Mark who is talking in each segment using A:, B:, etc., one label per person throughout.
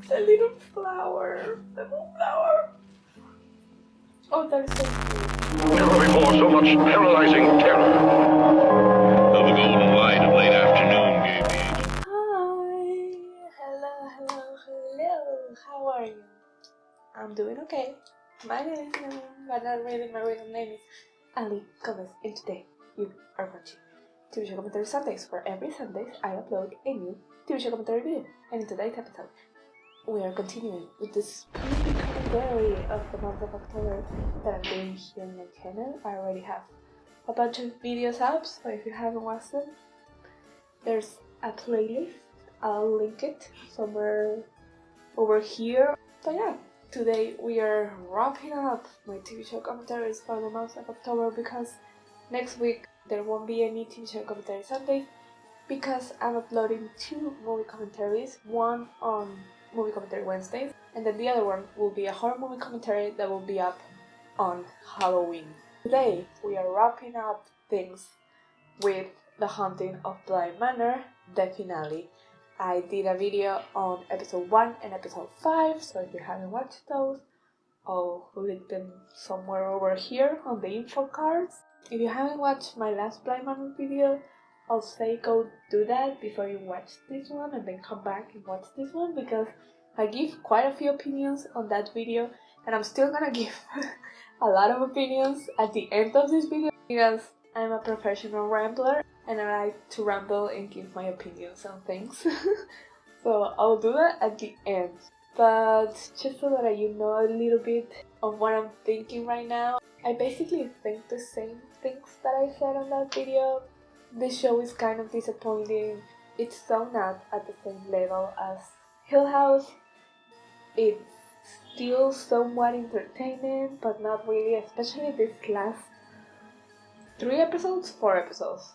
A: The little flower. The little flower. Oh, that is so cute.
B: Never before so much paralyzing terror. Though the golden light of late afternoon gave the agent.
A: Hi. Hello. How are you? I'm doing okay. My name is Naomi, but not really. My real name is Ali Gomez, and today you are watching TV Show Commentary Sundays, where every Sunday I upload a new TV Show commentary video. And in today's episode, we are continuing with this spooky commentary of the month of October that I'm doing here on my channel. I already have a bunch of videos up, so if you haven't watched them, there's a playlist. I'll link it somewhere over here. So yeah, today we are wrapping up my TV show commentaries for the month of October, because next week there won't be any TV show commentary Sunday because I'm uploading 2 movie commentaries, one on Movie Commentary Wednesdays, and then the other one will be a horror movie commentary that will be up on Halloween. Today we are wrapping up things with The Haunting of Bly Manor, the finale. I did a video on episode 1 and episode 5, so if you haven't watched those, I'll link them somewhere over here on the info cards. If you haven't watched my last Bly Manor video, I'll say go do that before you watch this one, and then come back and watch this one, because I give quite a few opinions on that video, and I'm still gonna give a lot of opinions at the end of this video, because I'm a professional rambler and I like to ramble and give my opinions on things. So I'll do that at the end. But just so that you know a little bit of what I'm thinking right now, I basically think the same things that I said on that video. This show is kind of disappointing. It's so not at the same level as Hill House. It's still somewhat entertaining, but not really, especially this last 4 episodes,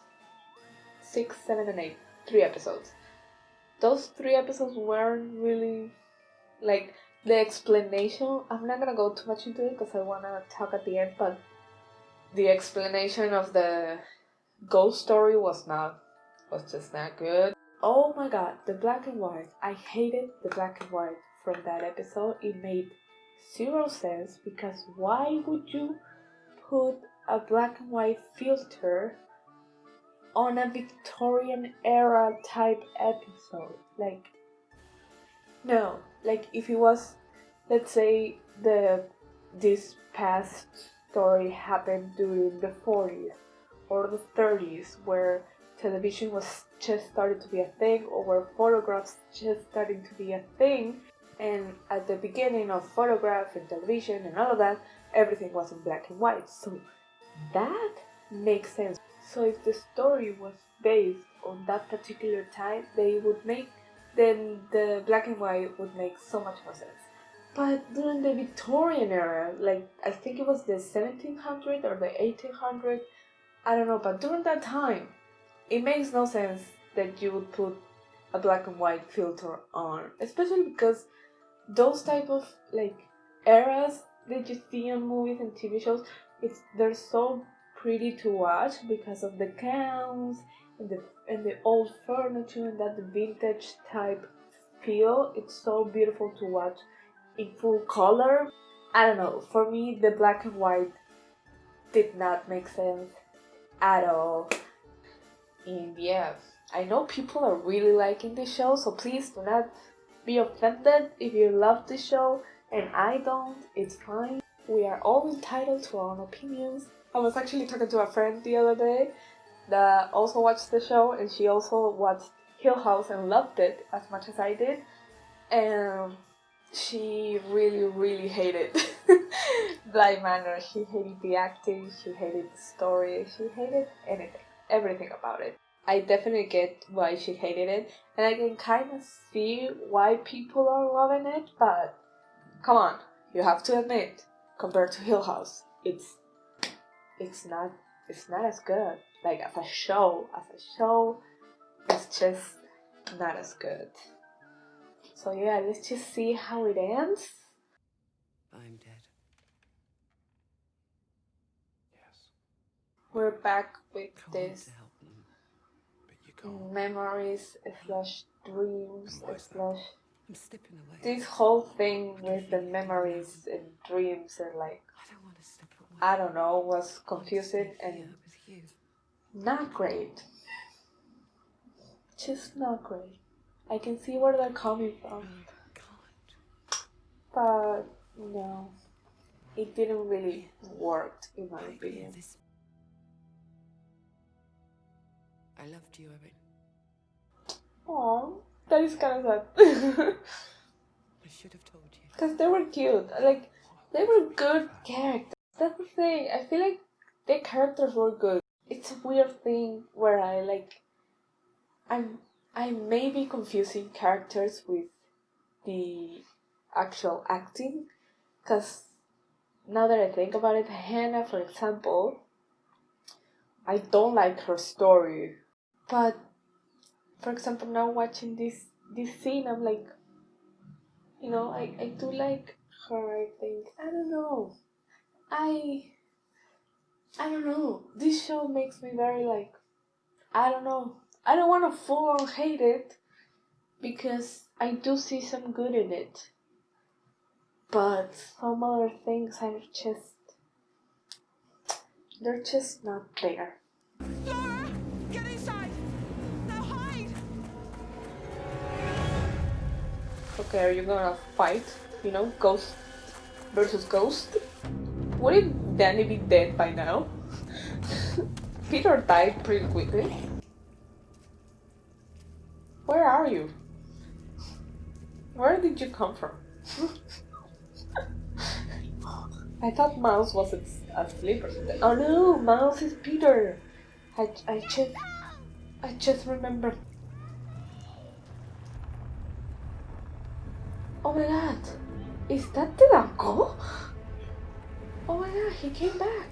A: 6, 7, and 8, 3 episodes. Those 3 episodes weren't really, like, the explanation, I'm not gonna go too much into it because I wanna talk at the end, but the explanation of the ghost story was just not good. Oh my god, the black and white. I hated the black and white from that episode. It made 0 sense, because why would you put a black and white filter on a Victorian era type episode? Like, no. Like, if it was, let's say, this past story happened during the 40s or the 30s, where television was just starting to be a thing, or where photographs just starting to be a thing, and at the beginning of photographs and television and all of that, everything was in black and white. So that makes sense. So if the story was based on that particular time, then the black and white would make so much more sense. But during the Victorian era, like, I think it was the 1700s or the 1800s, I don't know, but during that time, it makes no sense that you would put a black and white filter on, especially because those type of, like, eras that you see on movies and TV shows, they're so pretty to watch because of the gowns and the old furniture and that vintage type feel. It's so beautiful to watch in full color. I don't know, for me the black and white did not make sense at all. And yeah, I know people are really liking this show, so please do not be offended if you love this show and I don't. It's fine. We are all entitled to our own opinions. I was actually talking to a friend the other day that also watched the show, and she also watched Hill House and loved it as much as I did, and she really hated Bly Manor. She hated the acting, she hated the story, she hated everything about it. I definitely get why she hated it, and I can kind of see why people are loving it, but come on, you have to admit, compared to Hill House, it's not as good. Like, as a show, it's just not as good. So yeah, let's just see how it ends.
C: I'm dead. Yes.
A: We're back with
C: Come
A: this
C: on to help them, but you can't.
A: memories / dreams
C: Why is
A: /
C: that? I'm slipping away.
A: this whole thing with the memories and dreams and like,
C: I don't want to slip away.
A: I don't know, was
C: I want to
A: confusing
C: stay
A: and
C: here with you.
A: not great. Just not great. I can see where they're coming from,
C: I can't.
A: but no, it didn't really work in my
C: Right here,
A: opinion.
C: this. I loved you, Erin.
A: Aww, that is kind of sad.
C: I should have told you.
A: Because they were cute. Like, they were good characters. That's the thing. I feel like the characters were good. It's a weird thing where I may be confusing characters with the actual acting. Because now that I think about it, Hannah, for example, I don't like her story. But, for example, now watching this scene, I'm like, you know, I do like her, I think. I don't know. I don't know. This show makes me very like, I don't know. I don't want to full on hate it because I do see some good in it. But some other things they're just not there.
C: Laura, get inside. Now hide.
A: Okay, are you gonna fight? You know, ghost versus ghost? Wouldn't Danny be dead by now? Peter died pretty quickly. Where are you? Where did you come from? I thought Mouse was asleep or something. Oh no, Mouse is Peter. I just remembered. Oh my god, is that the uncle? Oh my god, he came back.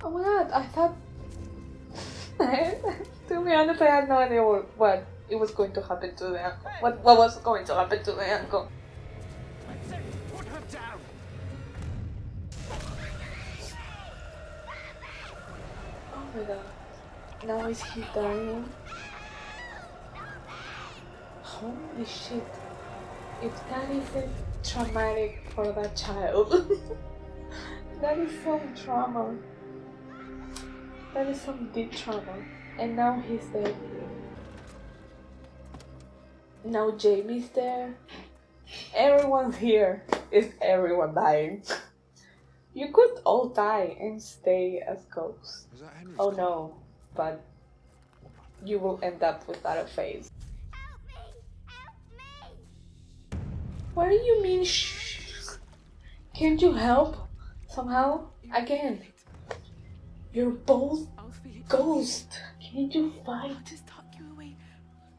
A: Oh my god, I thought. To be honest, I had no idea what it was going to happen to the uncle. What was going to happen to the uncle?
B: Put her down!
A: Oh my god. Now is he dying? Holy shit. If that isn't traumatic for that child. That is some trauma. That is some deep trauma. And now he's dead. Now Jamie's there. Everyone's here. Is everyone dying? You could all die and stay as ghosts.
D: Is that Henry's
A: Oh
D: car?
A: no, but you will end up without a face.
E: Help me! Help me!
A: What do you mean shh? Can't you help? Somehow? Again. You're both
C: I'll feel it.
A: ghosts. Can't you fight?
C: Just tuck you away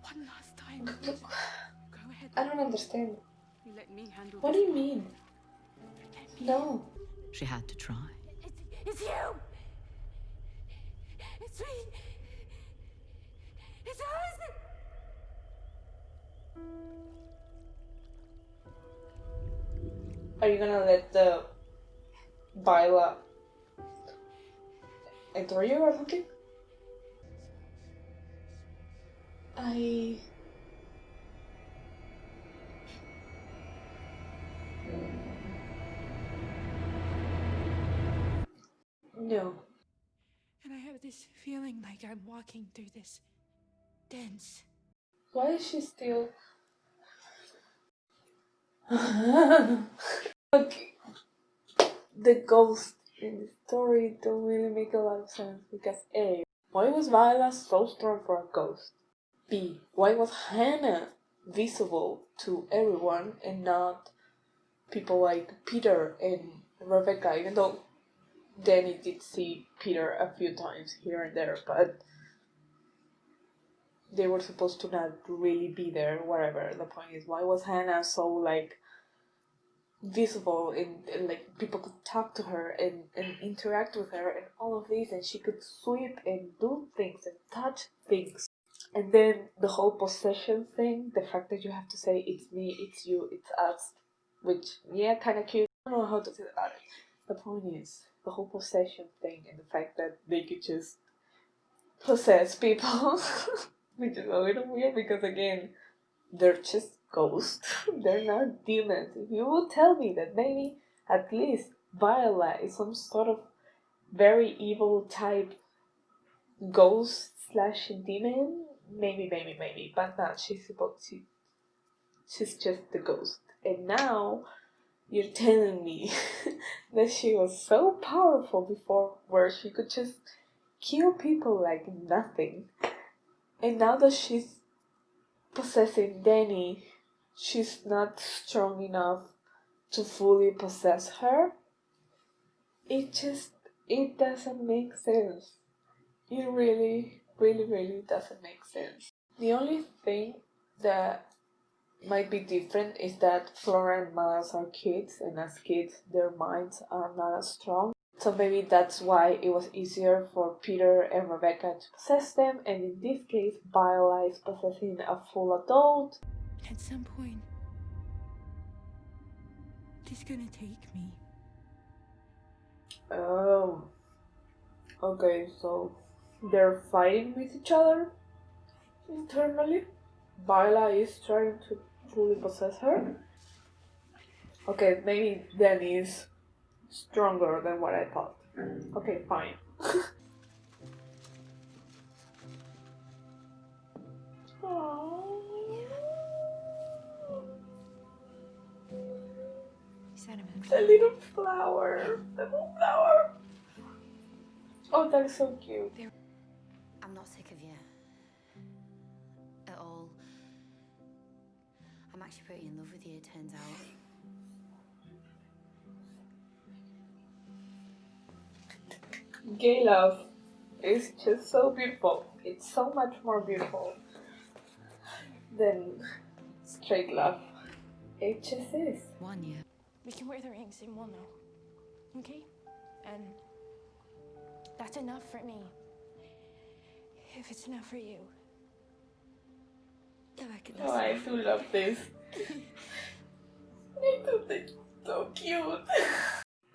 C: one last time. Go ahead.
A: I don't understand.
C: You let me handle
A: What do
C: this.
A: you mean?
C: Let me.
A: No.
F: She had to try.
E: It's you! It's me! It's us!
A: Are you gonna let the Viola enter you or something? No.
E: And I have this feeling like I'm walking through this dense.
A: Why is she still... Okay. The ghosts in the story don't really make a lot of sense because A. Why was Viola so strong for a ghost? B. Why was Hannah visible to everyone and not people like Peter and Rebecca, even though Danny did see Peter a few times here and there, but they were supposed to not really be there, whatever. The point is, why was Hannah so, like, visible and like, people could talk to her and interact with her and all of these, and she could sweep and do things and touch things. And then the whole possession thing, the fact that you have to say, it's me, it's you, it's us, which, yeah, kind of cute. I don't know how to say about it. The point is, the whole possession thing and the fact that they could just possess people, which is a little weird because, again, they're just ghosts. They're not demons. If you will tell me that maybe at least Viola is some sort of very evil type ghost slash demon, maybe. But not. She's just the ghost. And now you're telling me that she was so powerful before, where she could just kill people like nothing. And now that she's possessing Danny, she's not strong enough to fully possess her. It doesn't make sense. It really doesn't make sense. The only thing that might be different is that Flora and Miles are kids, and as kids, their minds are not as strong. So maybe that's why it was easier for Peter and Rebecca to possess them, and in this case, Viola is possessing a full adult.
E: At some point, she's gonna take me.
A: Oh. Okay, so they're fighting with each other internally. Viola is trying to fully possess her. Okay, maybe Danny is stronger than what I thought. Okay, fine.
E: Sentiment.
A: The little flower. The little flower. Oh, that is so cute.
D: I'm not sick of you. At all. I'm actually pretty in love with you, it turns out.
A: Gay love is just so beautiful. It's so much more beautiful than straight love. It just is.
D: 1 year.
E: We can wear the rings and we'll know. Okay? And that's enough for me. If it's enough for you.
D: I reckon
A: Oh, I do love this. I do think it's so cute.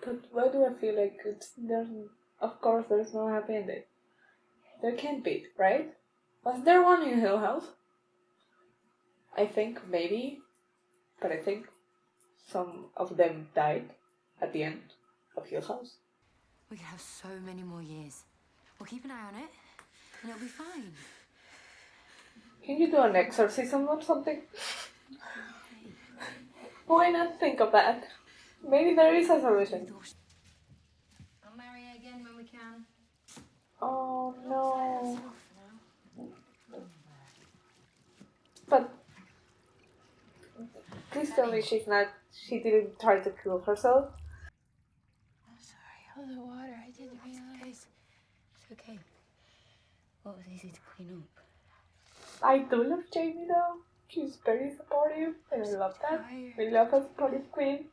A: But why do I feel like of course there's no happy ending. There can't be, right? Was there one in Hill House? I think maybe, but I think some of them died at the end of Hill House.
D: We could have so many more years. We'll keep an eye on it, and it'll be fine.
A: Can you do an exorcism or something? Why not think of that? Maybe there is a solution.
D: I'll marry you again when we can.
A: Oh no. But please tell me she didn't try to kill herself.
E: I'm sorry. All the water. I didn't realize.
D: It's okay. Well, it was easy to clean up.
A: I do love Jamie though. She's very supportive and I love that. We love a supportive queen.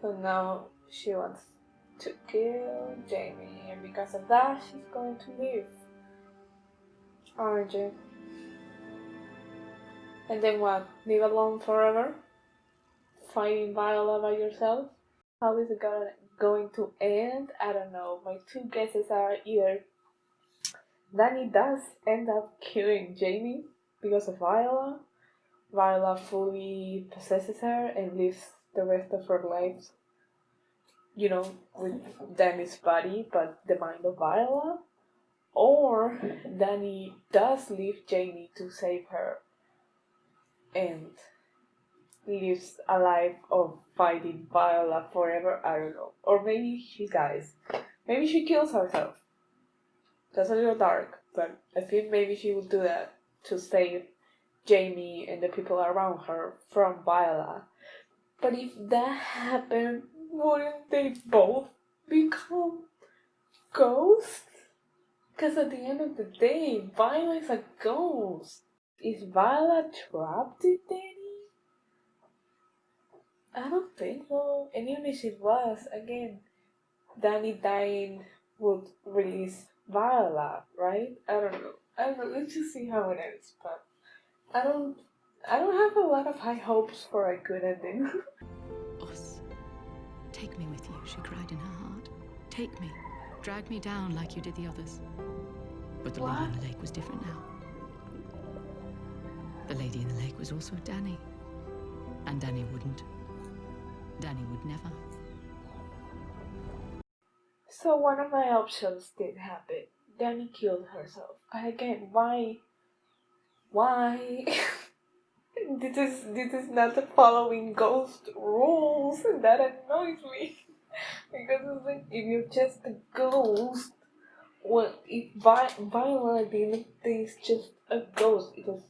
A: So now she wants to kill Jamie, and because of that, she's going to leave. Aren't you? And then what? Live alone forever? Fighting Viola by yourself? How is it going to end? I don't know. My two guesses are either Danny does end up killing Jamie because of Viola. Viola fully possesses her and lives the rest of her life, with Danny's body but the mind of Viola. Or Danny does leave Jamie to save her and lives a life of fighting Viola forever. I don't know. Or maybe she dies. Maybe she kills herself. That's a little dark, but I think maybe she would do that to save Jamie and the people around her from Viola. But if that happened, wouldn't they both become ghosts? Because at the end of the day, Viola is a ghost. Is Viola trapped in Danny? I don't think so. And even if it was, again, Danny dying would release Viola, right? I don't know. Let's just see how it ends. But I I don't have a lot of high hopes for a good ending.
C: Us. Take me with you, she cried in her heart. Take me. Drag me down like you did the others. But the lady in the lake was different now. The lady in the lake was also Danny. And Danny wouldn't. Danny would never.
A: So one of my options did happen. Danny killed herself. But again, why? Why? This is not following ghost rules, and that annoys me. Because it's like, if you're just a ghost, well, if Viola at the end of the day is just a ghost, it was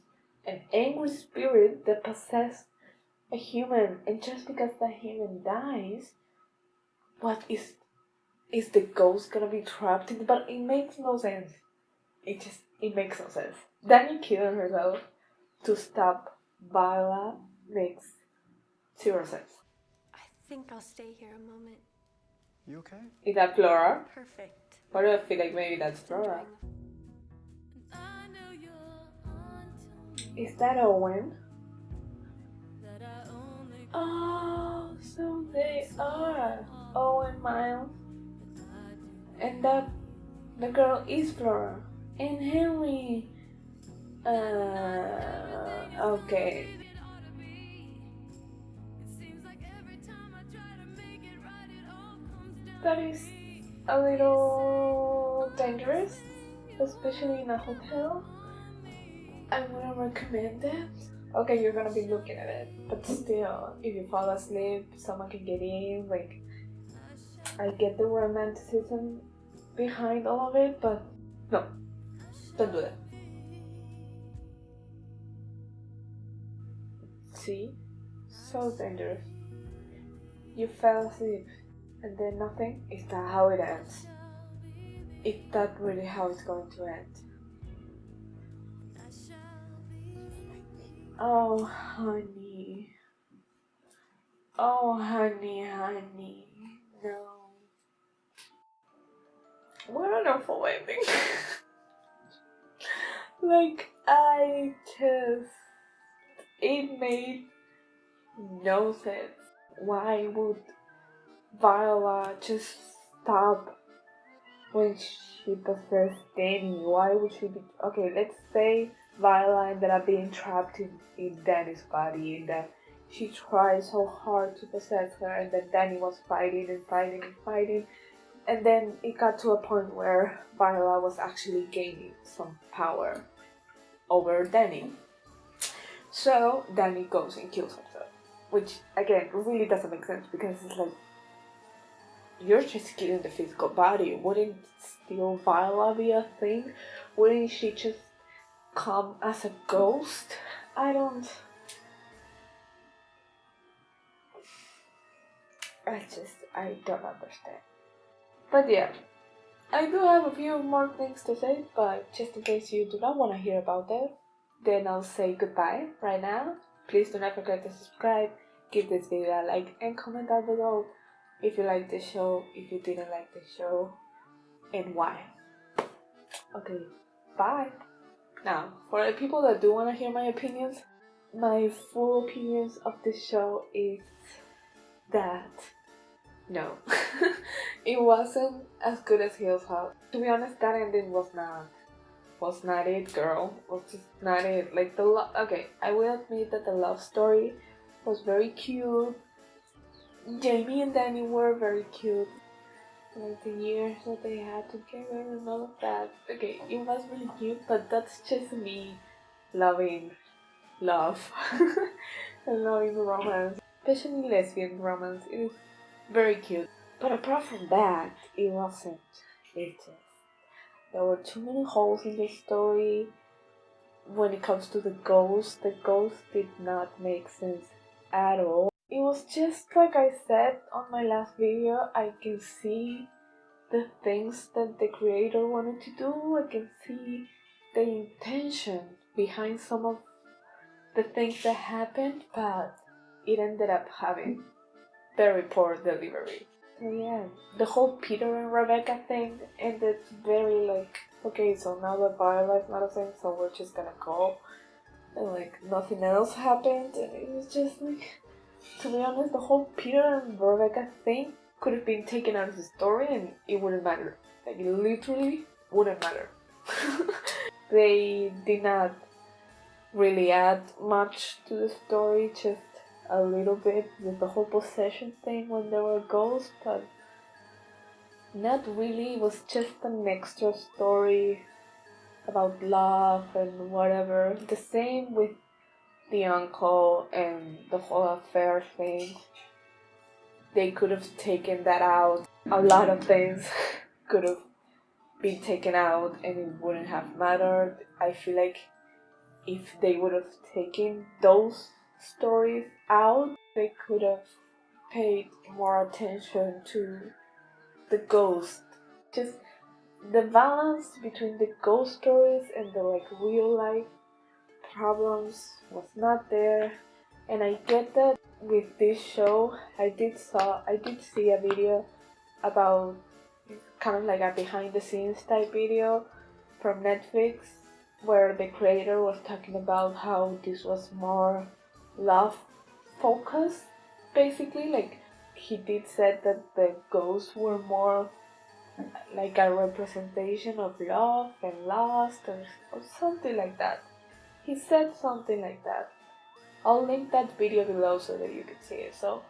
A: an angry spirit that possessed a human, and just because that human dies, what is the ghost gonna be trapped in? But it makes no sense. It makes no sense. Danny killing herself to stop Viola makes zero sense.
E: I think I'll stay here a moment.
F: You okay?
A: Is that Flora?
E: Perfect.
A: Why do I feel like maybe that's Flora? Is that Owen? Oh, so they are Owen, Miles, and that the girl is Flora and Henry. Okay. That is a little dangerous, especially in a hotel. I wouldn't recommend it. Okay, you're gonna be looking at it, but still, if you fall asleep, someone can get in. Like, I get the romanticism behind all of it, but no, don't do that. See? So dangerous. You fell asleep, and then nothing? Is that how it ends? Is that really how it's going to end? Oh, honey. Oh, honey, honey. No. What an awful ending. Like, it made no sense. Why would Viola just stop when she possessed Danny? Why would she be... Okay, let's say Viola ended up being trapped in Danny's body, and that she tried so hard to possess her, and then Danny was fighting and fighting and fighting, and then it got to a point where Viola was actually gaining some power over Danny. So Danny goes and kills himself, which again really doesn't make sense, because it's like, you're just killing the physical body. Wouldn't still Viola be a thing? Wouldn't she just come as a ghost? I don't understand. But yeah, I do have a few more things to say, but just in case you do not want to hear about that, then I'll say goodbye right now. Please do not forget to subscribe, give this video a like, and comment down below if you like the show, if you didn't like the show, and why. Okay, bye. Now, for the people that do want to hear my opinions, my full opinions of this show is that no, it wasn't as good as Hills House. To be honest, that ending was not it, girl. Was just not it. Like okay, I will admit that the love story was very cute. Jamie and Danny were very cute. Like the years that they had together and all of that. Okay, it was really cute, but that's just me loving love and loving romance, especially lesbian romance. It is very cute. But apart from that, it wasn't. It just, there were too many holes in the story. When it comes to the ghost did not make sense at all. It was just like I said on my last video, I can see the things that the creator wanted to do. I can see the intention behind some of the things that happened, but it ended up having very poor delivery. So yeah, the whole Peter and Rebecca thing ended very like, okay, so now that Viola is not a thing, so we're just gonna go and like nothing else happened, and it was just like, to be honest, the whole Peter and Rebecca thing could have been taken out of the story and it wouldn't matter. Like, it literally wouldn't matter. They did not really add much to the story, just a little bit with the whole possession thing when there were ghosts, but not really. It was just an extra story about love and whatever. The same with the uncle and the whole affair thing. They could have taken that out. A lot of things could have been taken out and it wouldn't have mattered. I feel like if they would have taken those stories out, they could have paid more attention to the ghost. Just the balance between the ghost stories and the like real life problems was not there. And I get that with this show. I did see a video about kind of like a behind the scenes type video from Netflix where the creator was talking about how this was more love focused, basically. Like, he did said that the ghosts were more like a representation of love and lust or something like that. He said something like that. I'll link that video below so that you can see it. So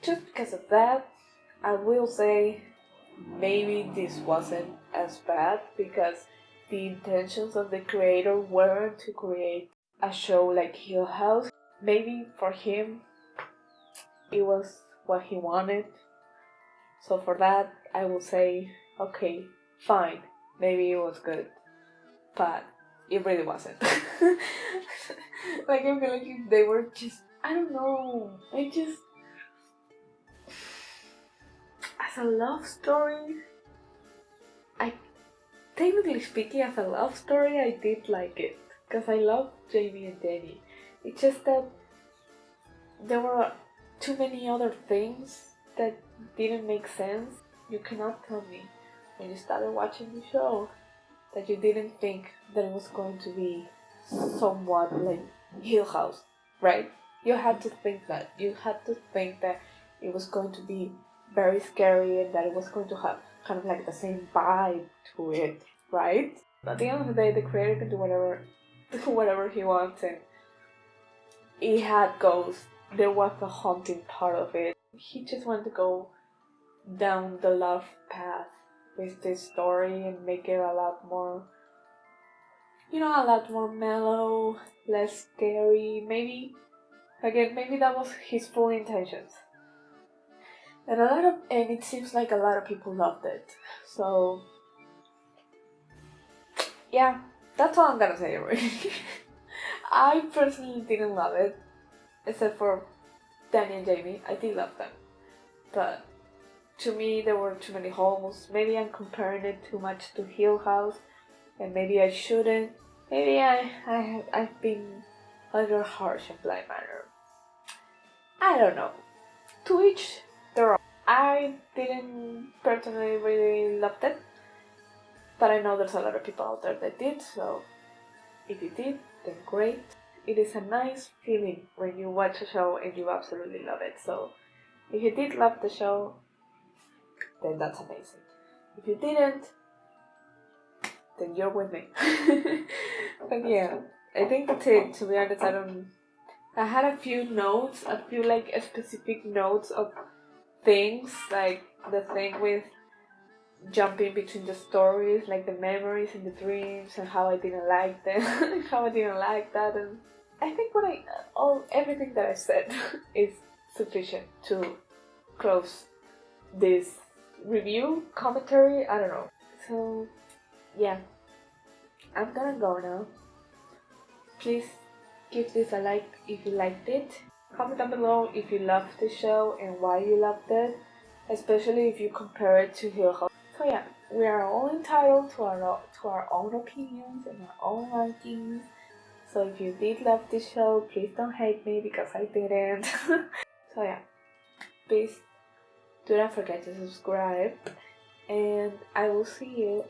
A: just because of that, I will say maybe this wasn't as bad, because the intentions of the creator weren't to create a show like Hill House. Maybe for him it was what he wanted. So for that, I will say, okay, fine, maybe it was good, but it really wasn't. Like, I feel like if they were just, I don't know, as a love story, technically speaking, as a love story, I did like it, because I love Jamie and Danny. It's just that there were too many other things that didn't make sense. You cannot tell me when you started watching the show that you didn't think that it was going to be somewhat like Hill House, right? You had to think that. You had to think that it was going to be very scary and that it was going to have kind of like the same vibe to it, right? At the end of the day, the creator can do whatever he wants, and he had ghosts. There was a haunting part of it. He just wanted to go down the love path with this story and make it a lot more, a lot more mellow, less scary. Maybe that was his full intentions. And it seems like a lot of people loved it. So yeah, that's all I'm gonna say already. I personally didn't love it, except for Danny and Jamie. I did love them, but to me there were too many holes. Maybe I'm comparing it too much to Hill House, and maybe I shouldn't. Maybe I've been a little harsh on Bly Manor. I don't know. To each their own. I didn't personally really love it, but I know there's a lot of people out there that did, so if you did, then great. It is a nice feeling when you watch a show and you absolutely love it. So if you did love the show, then that's amazing. If you didn't, then you're with me. But yeah, I think that's it. To be honest, I had a few notes, like specific notes of things, like the thing with jumping between the stories, like the memories and the dreams, and how I didn't like them, how I didn't like that, and I think everything that I said is sufficient to close this review commentary. I don't know. So yeah, I'm gonna go now. Please give this a like if you liked it. Comment down below if you loved the show and why you loved it, especially if you compare it to Hill House. So yeah, we are all entitled to our own opinions and our own rankings. So if you did love this show, please don't hate me because I didn't. So yeah, please do not forget to subscribe, and I will see you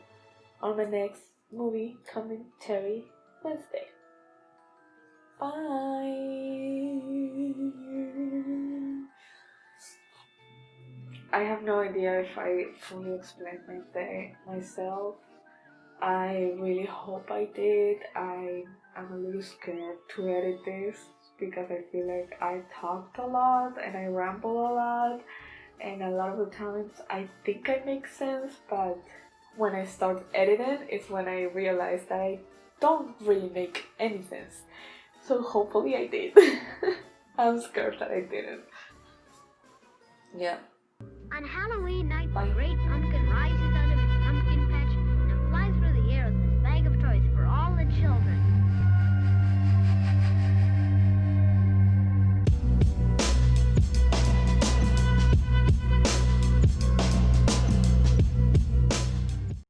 A: on my next movie commentary Wednesday. I have no idea if I fully explained my day myself. I really hope I did. I'm a little scared to edit this because I feel like I talked a lot and I ramble a lot, and a lot of the times I think I make sense, but when I start editing is when I realize that I don't really make any sense. So hopefully I did. I'm scared that I didn't. Yeah.
F: On Halloween night,
A: Bye.
F: the Great Pumpkin